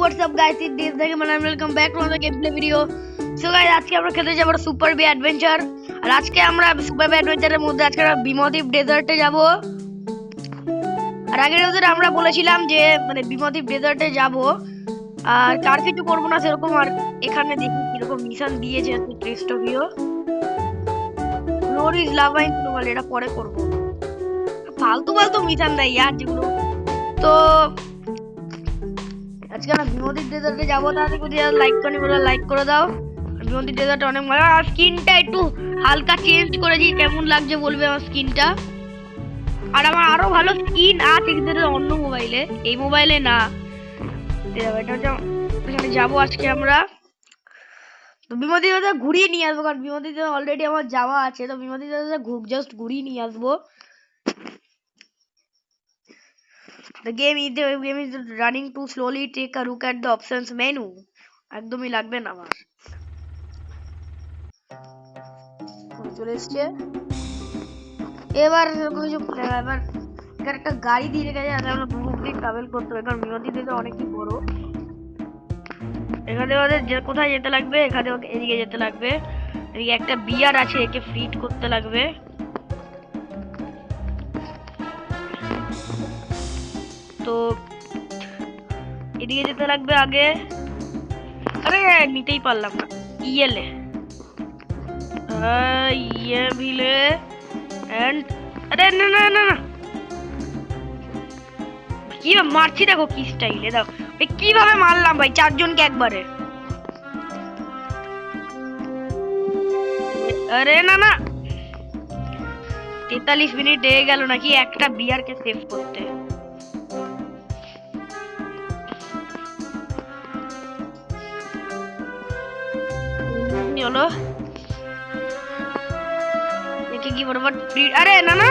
what's up guys, it's this থেকে মানে welcome back to another game play video. So guys আজকে আমরা খেলতে যাব সুপার বি অ্যাডভেঞ্চার। আর আজকে আমরা সুপার বি অ্যাডভেঞ্চারের মধ্যে আজকে আমরা বিমদ্বীপ ডেজার্টে যাব। আর আগের ভিডিওতে আমরা বলেছিলাম যে মানে বিমদ্বীপ ডেজার্টে যাব আর কার কিছু করব না সেরকম। আর এখানে দেখি কিরকম মিশন দিয়েছে test video. Floor is lava in global, এটা পরে করব। ফালতু ফালতু মিশন দেয় यार যেগুলো। তো আজকে আমরা বিমদ্বীপ ডেজার্টে যাবো। তাহলে যদি লাইক করনি বলে লাইক করে দাও। বিমদ্বীপ ডেজার্টে অনেক মজা। আর স্কিনটা একটু হালকা চেঞ্জ করেছি, কেমন লাগছে বলবে আমার স্কিনটা। আর আমার আরো ভালো স্কিন আছে কিন্তু অন্য মোবাইলে, এই মোবাইলে না। এখানে যাবো আজকে আমরা। তো বিমদ্বীপ ডেজার্ট ঘুরিয়ে নিয়ে আসবো, কারণ বিমদ্বীপ ডেজার্ট অলরেডি আমার যাওয়া আছে। তো বিমদ্বীপ ডেজার্ট জাস্ট ঘুরিয়ে নিয়ে আসবো। The game is running too slowly. Take a look at the options menu. একদমই লাগবে না আমার। চলে এসছে এবার এবার এখানে একটা গাড়ি দিয়ে রেখে যায়, আমরা পুরোপুরি ট্রাভেল করতে হবে কারণ বিমদ্বীপ ডেজার্ট অনেকই বড়। এখানে আমাদের কোথায় যেতে লাগবে, এখানে এদিকে যেতে লাগবে। এদিকে একটা বিয়ার আছে, একে ফিট করতে লাগবে। তো এদিকে যেতে লাগবে আগে। আরে নিতেই পারলাম না। ইয়েলে ইয়ে ভিলে এন্ড আরে না না না না, কি মারছি দেখো কি স্টাইলে, দাও কিভাবে মারলাম ভাই চারজনকে একবারে। আরে না না, 43 মিনিট হয়ে গেল নাকি একটা বিয়ারকে সেভ করতে। চলো দেখি কি বরাবর। আরে না না,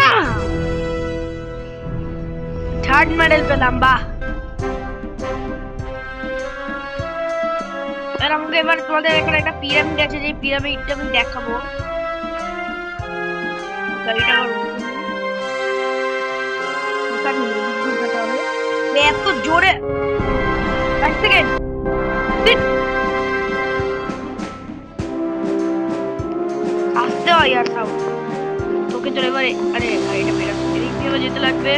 থার্ড মেডেল পেলাম, বাহ। আর আমাকে এবার তোমাদের এখানে একটা পিরামিড আছে, যে পিরামিডটা আমি দেখাবো। এত জোরে এক সেকেন্ড আসতে হয় আর সব তোকে চলে এবারে। আরে গাড়িটা বেরা এদিক দিয়ে যেতে লাগবে।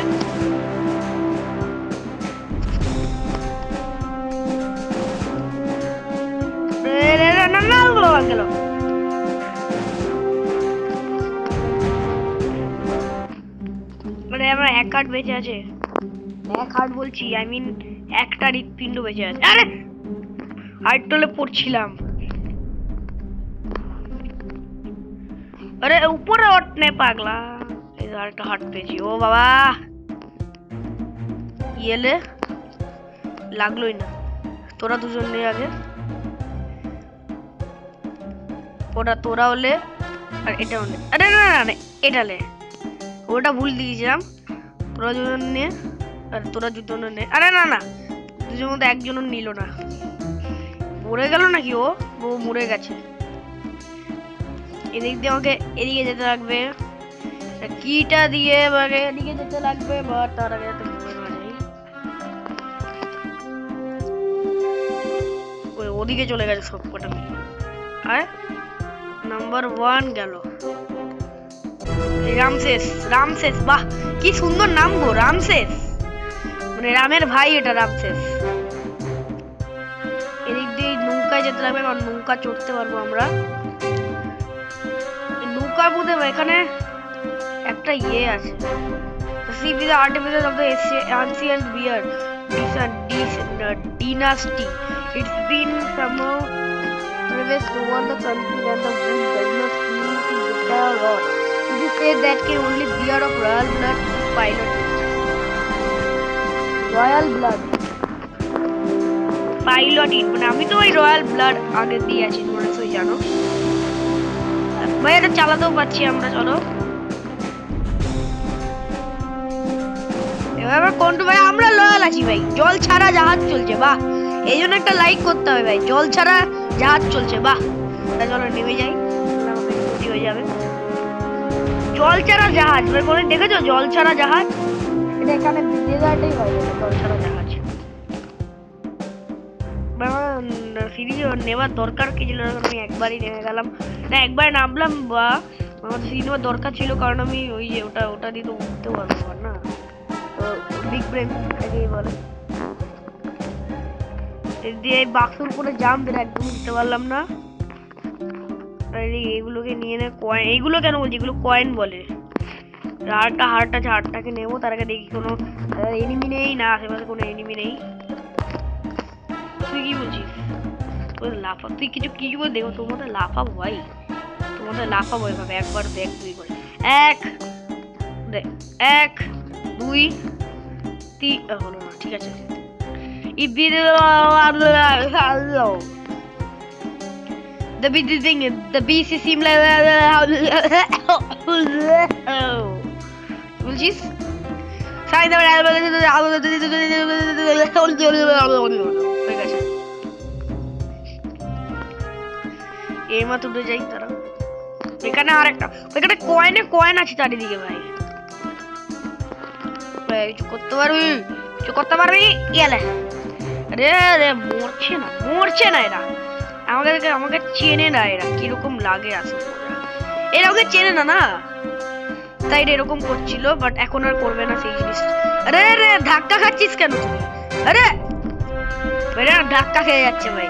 গেল মানে আমার এক হার্ট বেঁচে আছে। এক হার্ট বলছি, আই মিন একটা হৃৎপিণ্ড বেঁচে আছে। আরে হার্ট টলে পড়ছিলাম। আরে উপরে ওঠনে পাগলা। এই আরেকটা হার্ট পেয়েছি। ও বাবা, ইয়েলে লাগলোই না। তোরা দুজন নিয়ে আগে, তোরা হলে আর এটা হলে। আরে না না এটা লে, ওটা ভুল দিয়েছিলাম। তোরা দুজন নিয়ে আর তোরা দুজন নে। আরে না না, দুজনের মধ্যে একজনও নিল না। মরে গেল নাকি? ও মরে গেছে। এদিক দিয়ে আমাকে এদিকে যেতে লাগবে, কিটা দিয়ে আমাকে এদিকে যেতে লাগবে। বা তার আগে যাতে মরে না যাই। ওদিকে চলে গেছে সব কটা মিলে। আর নাম্বার 1 গেল রামসেস। বাহ কি সুন্দর নাম গো, রামসেস মানে রামের ভাই, এটা রামসেস। এদিক দিয়ে নৌকায় যেতে লাগবে, কারণ নৌকা চড়তে পারবো আমরা। নৌকার মধ্যে এখানে একটা ইয়ে আছে, see the artifices of the ancient beer dynasty. It's been somehow ravaged over the country and the wood does not seem to get a rot. It is said that can only beer of royal blood pilot it. Royal blood pilot it, মানে আমি তো ওই royal blood আগে দিয়ে আছি, তোমরা তো জানো ভাই। এটা চালাতেও পাচ্ছি আমরা। চলো এবার কোনটু ভাই, আমরা লয়াল আছি ভাই। জল ছাড়া জাহাজ চলছে, বাহ। এই জন্য একটা লাইক করতে হবে ভাই, জল ছাড়া জাহাজ চলছে, বাহ। চলো নেমে যাই, ক্ষতি হয়ে যাবে। জল ছাড়া জাহাজ ভাই, কোনদিন দেখেছো জল ছাড়া জাহাজ? এটা এখানে ডেজার্টেই হয় জল ছাড়া জাহাজ। সিঁড়ি নেওয়ার দরকার কি ছিল, আমি একবারই নেমে গেলাম। না একবার নামলাম বা আমার সিঁড়ি নেওয়ার দরকার ছিল, কারণ আমি ওই যে ওটা দিয়ে তো উঠতে পারবো না। তো বিগ ব্রেন এটাকেই বলে। দিয়ে বাক্সর উপরে জাম্প দিলে একদম উঠতে পারলাম না। এইগুলোকে নিয়ে নে, কয়েন এইগুলো কেন বলছি, এগুলো কয়েন বলে। হাড়টা আছে, হাড়টাকে নেবো। তার আগে দেখি কোনো এনিমি নেই না, আশেপাশে কোনো এনিমি নেই। তুই কি বলছিস? লাফা, তুই কিছু কি বল, দেখো তোর মধ্যে লাফাবো ভাই, তোর মধ্যে লাফাবো এভাবে। একবার দেখ, দুই করে, এক এক দুই তিন, হলো না, ঠিক আছে। The beast seem like বলছিস এইমাত্র উঠে যাই তারা। এখানে আরেকটা, ওইখানে কয়েন আছে চারিদিকে ভাই। কিছু করতে পারবি গেলে। রে মরছে না এরা। আমাকে চেনে না এরা, কিরকম লাগে আসলে। এরা ওকে চেনে না, তাই এরকম করছিল, বাট এখন আর করবে না সেই জিনিস। আরে ধাক্কা খাচ্ছিস কেন তুই? আরে ধাক্কা খেয়ে যাচ্ছে ভাই।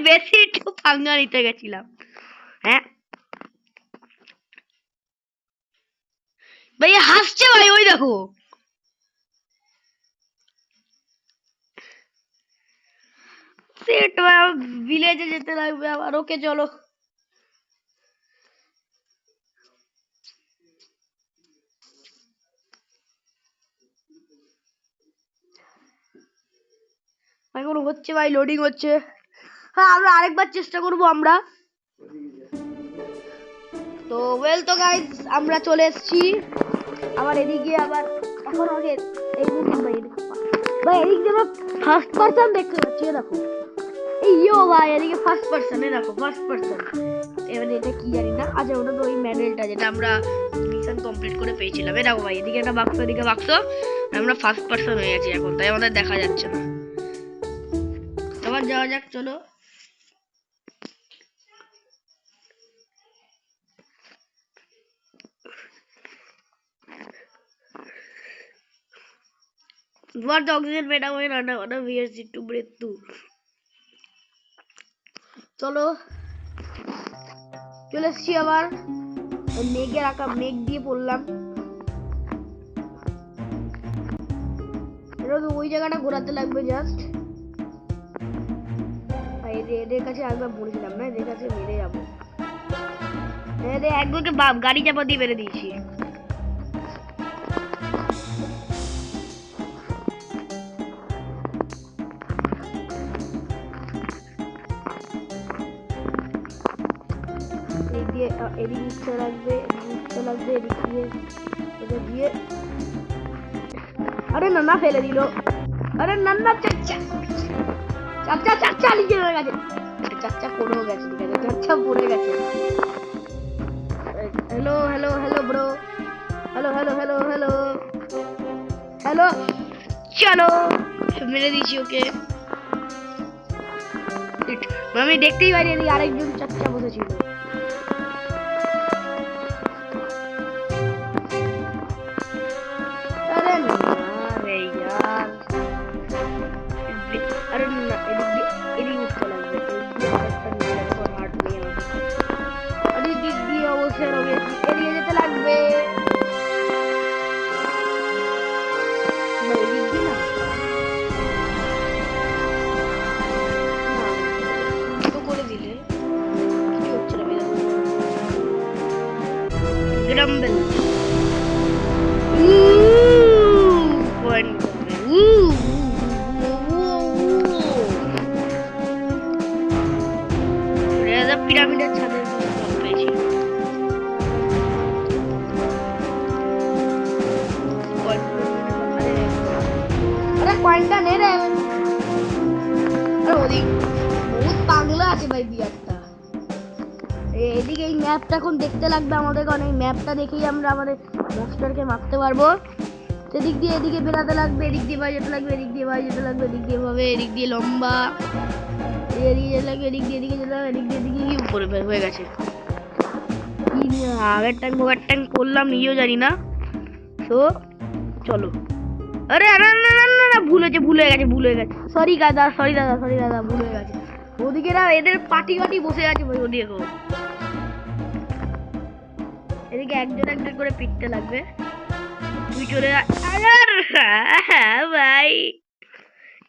বেশি একটু পাঙ্গা নিতে গেছিলাম। হ্যাঁ ভাই হাসছে ভাই, ওই দেখো। ভিলেজে যেতে লাগবে আবার। ওকে চলো। এখন হচ্ছে ভাই, লোডিং হচ্ছে। হ্যাঁ আমরা আরেকবার চেষ্টা করবো আমরা। তো ওয়েল তো গাইস, আমরা চলে এসেছি আবার এদিকে। আবার এখন আগে এই ভাই এদিকে আমরা ফার্স্ট পারসন দেখতে পাচ্ছি, দেখো। ইয়ো ভাই এদিকে ফার্স্ট পারসন, দেখো ফার্স্ট পারসন। এবারে এটা কি জানি না। আচ্ছা ওটা তো ওই মেডেলটা যেটা আমরা মিশন কমপ্লিট করে পেয়েছিলাম। এই দেখো ভাই এদিকে একটা বাক্স, এদিকে বাক্স। আমরা ফার্স্ট পারসন হয়ে গেছি এখন, তাই আমাদের দেখা যাচ্ছে না। আবার যাওয়া যাক, চলো। What the oxygen made away and wears it to breathe too. চলো চলে এসছি আবার। মেঘের আঁকা মেঘ দিয়ে পড়লাম। ওই জায়গাটা ঘোরাতে লাগবে জাস্ট। এদের কাছে একবার বলেছিলাম না, এদের কাছে মেরে যাবো। একজনকে গাড়ি চাপা দিয়ে মেরে দিয়েছি। এদিকে উঠতে লাগবে, এদিক দিয়ে। আরে নান্না ফেলে দিল। আরে নান্না চাচা নিচে হয়ে গেছে। চাচা পড়েও গেছে, ঠিক আছে, চাচা পড়ে গেছে। Hello bro. হ্যালো চলো মেরে দিয়েছি ওকে। আমি দেখতেই পারি এদিকে আরেকজন চাচা বসেছিল। এড়িয়ে যেতে লাগবে। করে দিলে কিছু হচ্ছে না। গ্রাম্বেল পিরামিডের ছাদে পেয়েছি। কয়েনটা নে রে। ওদিক বহুত পাগলা আছে ভাই বিয়ারটা। এদিকে এই ম্যাপটা এখন দেখতে লাগবে আমাদের, কারণ এই ম্যাপটা দেখেই আমরা আমাদের মনস্টারকে মারতে পারবো। সেদিক দিয়ে এদিকে বেরাতে লাগবে, এদিক দিয়ে ভাই যেতে লাগবে, এদিক দিয়ে ভাই যেতে লাগবে, এদিক দিয়ে ভাবে, এদিক দিয়ে লম্বা, এদিকে যেতে লাগবে, এদিক দিয়ে এদিকে যেতে লাগবে, এদিক দিয়ে এদিকে কি উপরে হয়ে গেছে। কি আগের ট্যাঙ্ক করলাম নিজেও জানি না। তো চলো। আরে না না না না ভুল হয়ে গেছে। সরি দাদা ভুল হয়ে গেছে। ওদিকে না এদের পাটি বসে আছে ভাই, ওদিকে এদিকে একজন করে পিটতে লাগবে। তুই চলে ভাই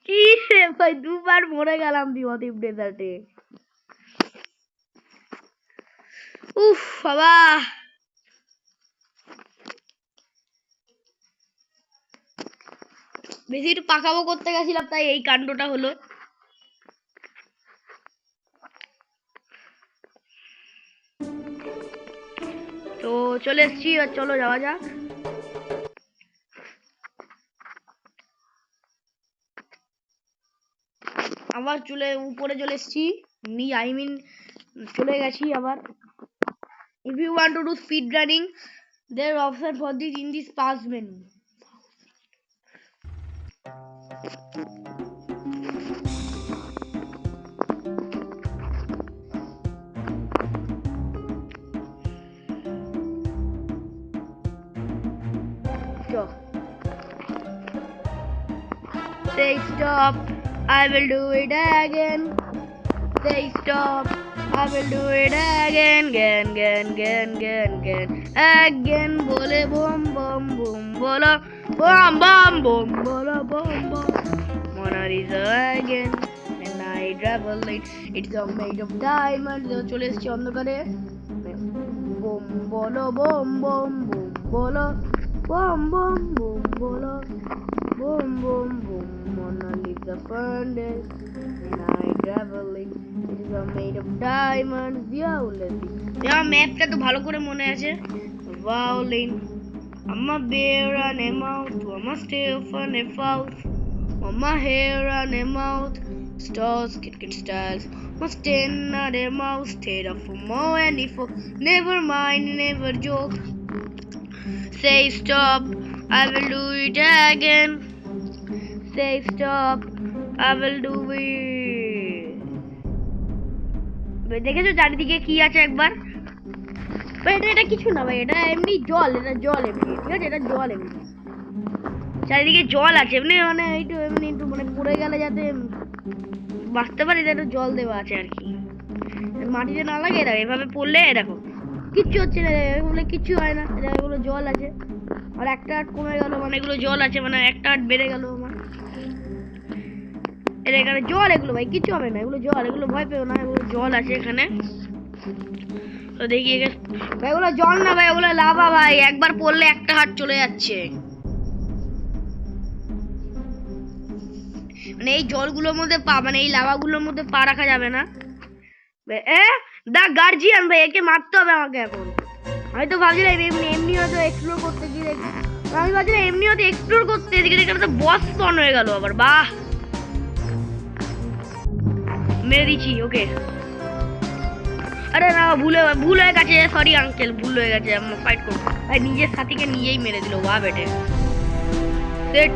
কি রে ভাই, দুবার মরে গেলাম বিমদ্বীপ ডেজার্টে। উফ বাবা, বেশি একটু পাকাবো করতে গেছিলাম, তাই এই কাণ্ডটা হলো। তো চলে এসছি, আর চলো যাওয়া যাক। আবার উপরে চলে এসছি, চলে গেছি আবার। If you want to do speed running, there are options for this in this pause menu. Stop. Say stop. I will do it again. Say stop. I will do it again. Again. Bole boom boom boom bola. Boom boom boom bola boom boom. Mona Lisa again. And I travel it. It's all made of diamonds. চলে এসেছি অন্ধকারে। Boom bolo boom boom boom bola. Boom boom boom bola. Boom boom boom. Mona Lisa furnace. And I travel it. It's all made of diamonds. Yeah, ম্যাপটা তো ভালো করে মনে আছে। Violin. I'm a bear and a mouth. I'm a stiff and a mouth. I'm a hair and a mouth. Stars, kit styles. Must ten and a mouse. Stayed up for more and if never mind, never joke. Say stop. I will do it again. Say stop. I will do it. দেখেছো চারিদিকে কি আছে একবার? এটা কিছু না ভাই, এটা এমনি জল, এমনি ঠিক আছে, এটা জল এমনি, চারিদিকে জল আছে এমনি, মানে এমনি একটু মানে পড়ে গেলে যাতে বাঁচতে পারে, এটা জল দেওয়া আছে আর কি, মাটিতে না লাগে। দেখো এভাবে পড়লে দেখো কিচ্ছু হচ্ছে না, এগুলো কিচ্ছু হয় না, এগুলো জল আছে। আর একটা হাট কমে গেল, মানে এগুলো জল আছে, মানে একটা হাট বেড়ে গেল আমার। এখানে জল, এগুলো ভাই কিচ্ছু হবে না, এগুলো জল, এগুলো ভয় পেও না, এগুলো জল আছে এখানে। তো দেখি ভাই ওগুলো জল না ভাই, ওগুলো লাভা ভাই, একবার পড়লে একটা হাত চলে যাচ্ছে। মানে এই জলগুলোর মধ্যে মানে এই লাভাগুলোর মধ্যে পা রাখা যাবে না। দা গার্জিয়ান ভাই, একে মারতে হবে আমাকে এখন। আমি তো ভাবছিলাম এমনি হয়তো এক্সপ্লোর করতে গিয়ে, আমি ভাবছিলাম এমনি হয়তো এক্সপ্লোর করতে এদিকে দেখে তো বস স্পন হয়ে গেল আবার। বাহ, মেরে দিচ্ছি ওকে। আরে না, ভুল হয়ে গেছে, সরি আঙ্কেল, ভুল হয়ে গেছে, আমি ফাইট করবো। ভাই নিজের সাথীকে নিজেই মেরে দিল, ওয়া বেটে সেট।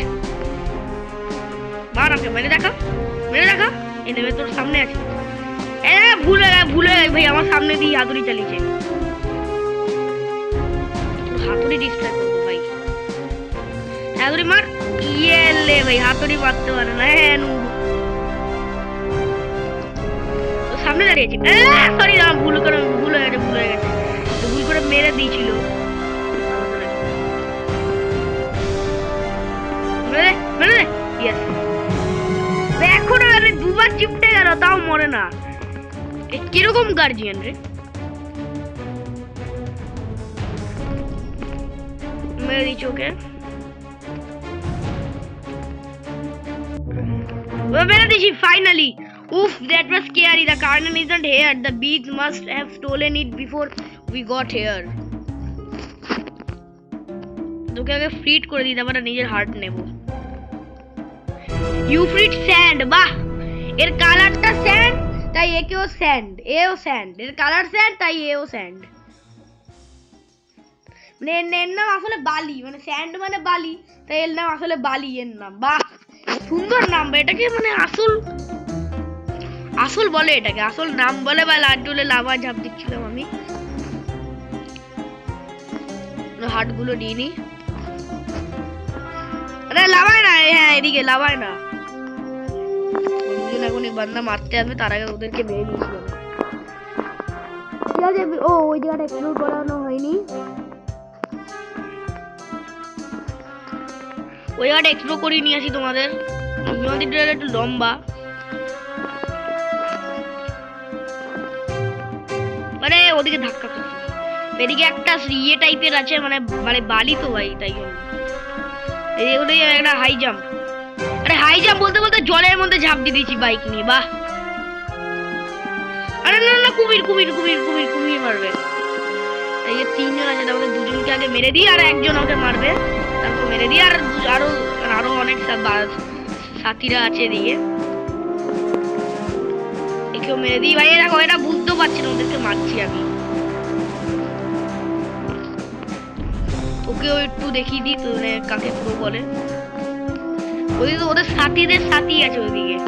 মার আমাকে, মেরে দেখা এই নেবে, তোর সামনে আছে। ভুল হয়ে গেছে ভাই, আমার সামনে দিয়ে হাতুড়ি চালিয়েছে, হাতুড়ি ডিস্ট্রাই করবো ভাই, হাতুড়ি মার। ইয়ে লে ভাই, হাতুড়ি মারতে পারে না। হ্যাঁ সামনে দাঁড়িয়েছি, সরি ভুল হয়ে গেছে, ভুল করে মেরে দিয়েছিল। এখন দুবার চিপটে গেল, তাও মরে না। কিরকম গার্জিয়ান রে, মেরে দিচ্ছি ওকে, মেরে দিচ্ছি finally. Oof, that was scary. The carnival isn't here. The bees must have stolen it before we got here. তোকে আগে ফ্রিট করে দিই, তারপরে নিজের হার্ট নেব। ইউ ফ্রিট স্যান্ড, বাহ, এর কালারটা স্যান্ড তাই একেও স্যান্ড, এও স্যান্ড, এর কালার স্যান্ড তাই এও স্যান্ড। মানে এর নাম আসলে বালি, মানে স্যান্ড মানে বালি, তাই এর নাম আসলে বালি এর নাম। বাহ সুন্দর নাম। এটাকে মানে আসল বলে, এটাকে আসল নাম বলে। বা লাড্ডুলে লাভা ঝাঁপ দিচ্ছিলাম আমি। হাট গুলো নিয়ে নি। আরে লাভায় না, হ্যাঁ এদিকে লাভায় না। এখন এই বান্দা মারতে আসবে, তার আগে ওদেরকে মেরে দিয়েছিলাম। ও ওই জায়গাটা এক্সপ্লোর করানো হয়নি। ওই জায়গাটা এক্সপ্লোর করে নিয়ে আসি তোমাদের। নদীটা একটু লম্বা, মানে ওদিকে ধাক্কা খাচ্ছে। এদিকে একটা ইয়ে টাইপের আছে, মানে মানে বালি তো ভাই, তাই জন্য এই একটা হাই জাম্প। আরে হাই জাম্প বলতে বলতে জলের মধ্যে ঝাঁপ দিয়ে দিয়েছি বাইক নিয়ে। বাহ। আরে না না, কুমির কুমির কুমির কুমির কুমির মারবে। এই তিনজন আছে, আমাদের দুজনকে আগে মেরে দিই, আর একজন ওকে মারবে, তারপর মেরে দিই। আর আরো আরো অনেক সাথীরা আছে এদিকে, একেও মেরে দিই। ভাই দেখো, এটা বুঝতেও পারছি না ওদেরকে মারছি আমি। ওকেও একটু দেখিয়ে দিই তো, কাকে প্রো বলে। ওদিকে ওদের সাথীদের সাথী আছে ওইদিকে।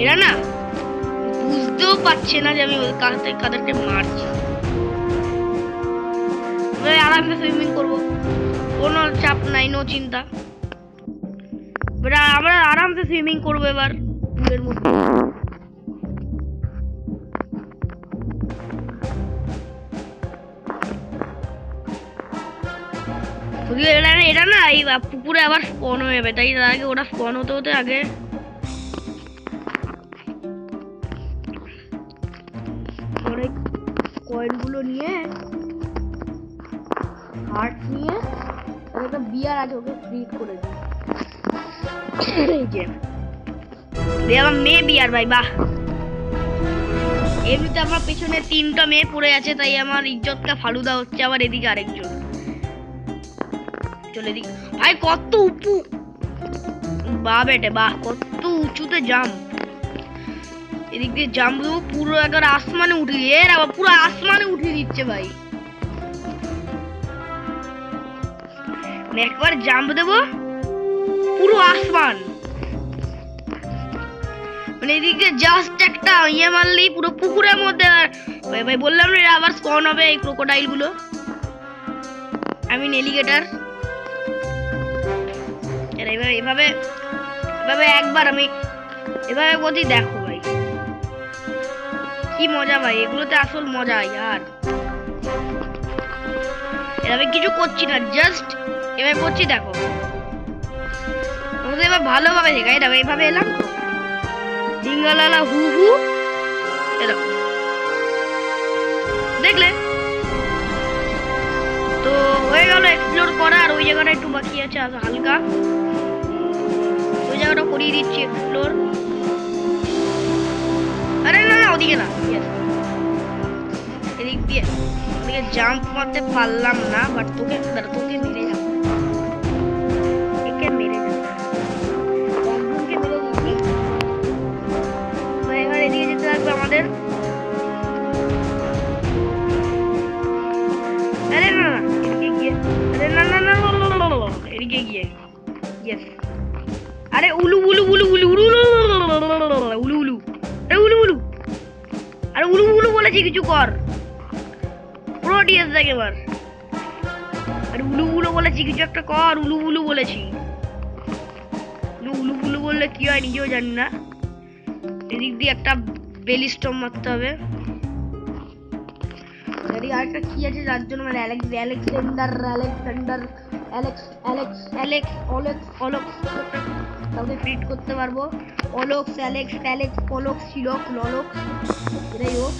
এরা না বুঝতেও পারছে না যে আমি কাদেরকে মারছি। আরামে সুইমিং করবো, কোনো চাপ নাই, নো চিন্তা। আমরা আরামসে সুইমিং করবো এবার পুলের মধ্যে। এটা না এই পুকুরে আবার স্পন হয়ে যাবে, তাই তার আগে ওরা স্পন হতে হতে আগে অনেক কয়েনগুলো নিয়ে, হার্ট নিয়ে, একটা বিয়ার আছে ওকে ফ্রিজ করে দিই। এই যে আমার মেয়ে বিয়ার ভাই। বাহ। এমনিতে আমার পেছনে 3টা মেয়ে পড়ে আছে, তাই আমার ইজ্জতটা ফালুদা হচ্ছে। আবার এদিকে আরেকজন চলে দিক। ভাই কত উঁচু, বাহ বেটে বাহ, কত উঁচুতে জাম্প। এদিক দিয়ে জাম্প দেবো, পুরো একবার আসমানে উঠে দিয়ে, পুরো আসমানে উঠিয়ে দিচ্ছে ভাই। একবার জাম্প দেবো, পুরো আসমান। মানে এদিকে জাস্ট একটা ইয়ে মারলেই পুরো পুকুরের মধ্যে। ভাই ভাই বললাম না, আবার স্পন হবে এই ক্রোকোডাইল গুলো। আমি এলিগেটর। এভাবে এভাবে একবার আমি এভাবে বলছি, দেখো ভাই কি মজা ভাই, এগুলোতে আসল মজা। আর এভাবে কিছু করছি না, জাস্ট এভাবে করছি, দেখো এবার ভালোভাবে শেখাই। দেখো এইভাবে এলাম, ডিঙ্গালালা হু হু, এরকম দেখলে তো হয়ে গেল এক্সপ্লোর করা। আর ওই জায়গাটা একটু বাকি আছে হালকা, ওই জায়গাটা করিয়ে দিচ্ছি এক্সপ্লোর। আরে না না, ওদিকে না, এদিক দিয়ে ওদিকে জাম্প মারতে পারলাম না, বাট তোকে মেরে যাবো, একে মেরে যাবো, একজনকে মেরে দিচ্ছি। এবার এদিকে যেতে থাকবে আমাদের। আরে না না, এদিকে গিয়ে, আরে না না না, এদিকে গিয়ে, ইয়েস। আরে উলু উলু উলু উলু উলু উলু উলু, আরে উলু উলু, আরে উলু উলু বলেছি, কিছু কর। পুরো ডিএস দেখ এবার। আরে উলু উলু বলেছি, কিছু একটা কর। উলু উলু বলেছি, উলু উলু বললে কি হয় নিজেও জানি না। এদিক দিয়ে একটা বেলি স্টর্ম মারতে হবে। আরেকটা কি আছে যার জন্য, মানে কাউকে ফিট করতে পারবো। অলোক্স, অ্যালেক্স, পলক্স, শিলক, ললক, এটাই হোক।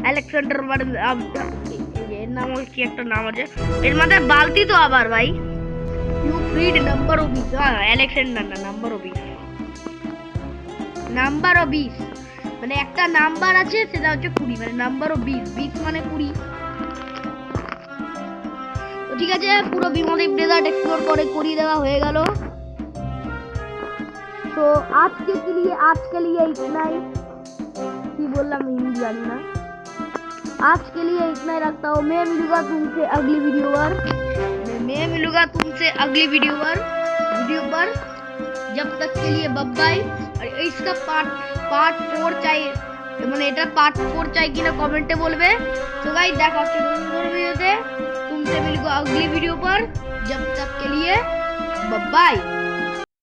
আলেকজান্ডার মানে এর নাম কি একটা নাম আছে, এর মধ্যে বালতি তো আবার ভাই। ইউ ফ্রিড নাম্বার অফ বিস, আলেকজান্ডার না, নাম্বার অফ বিস, নাম্বার অফ বিস মানে একটা নাম্বার আছে, সেটা হচ্ছে 20, মানে নাম্বার অফ 20 মানে 20। তো ঠিক আছে, পুরো বিমোটিভ ডেজার্ট এক্সপ্লোর করিয়ে দেওয়া হয়ে গেল। তো আজকে লিয়ে ইतना ही, কি বললাম হিন্দি জানি না। आज के लिए इतना ही रखता हूँ। मैं मिलूंगा तुमसे अगली वीडियो पर जब तक के लिए बाय बाय। और इसका पार्ट 4 चाहिए, মানে এটা পার্ট 4 চাই কিনা কমেন্টে বলবে। তো গাইস দেখা হচ্ছে নতুন ভিডিওতে, तुमसे मिलूंगा अगली वीडियो पर, जब तक के लिए बाय बाय।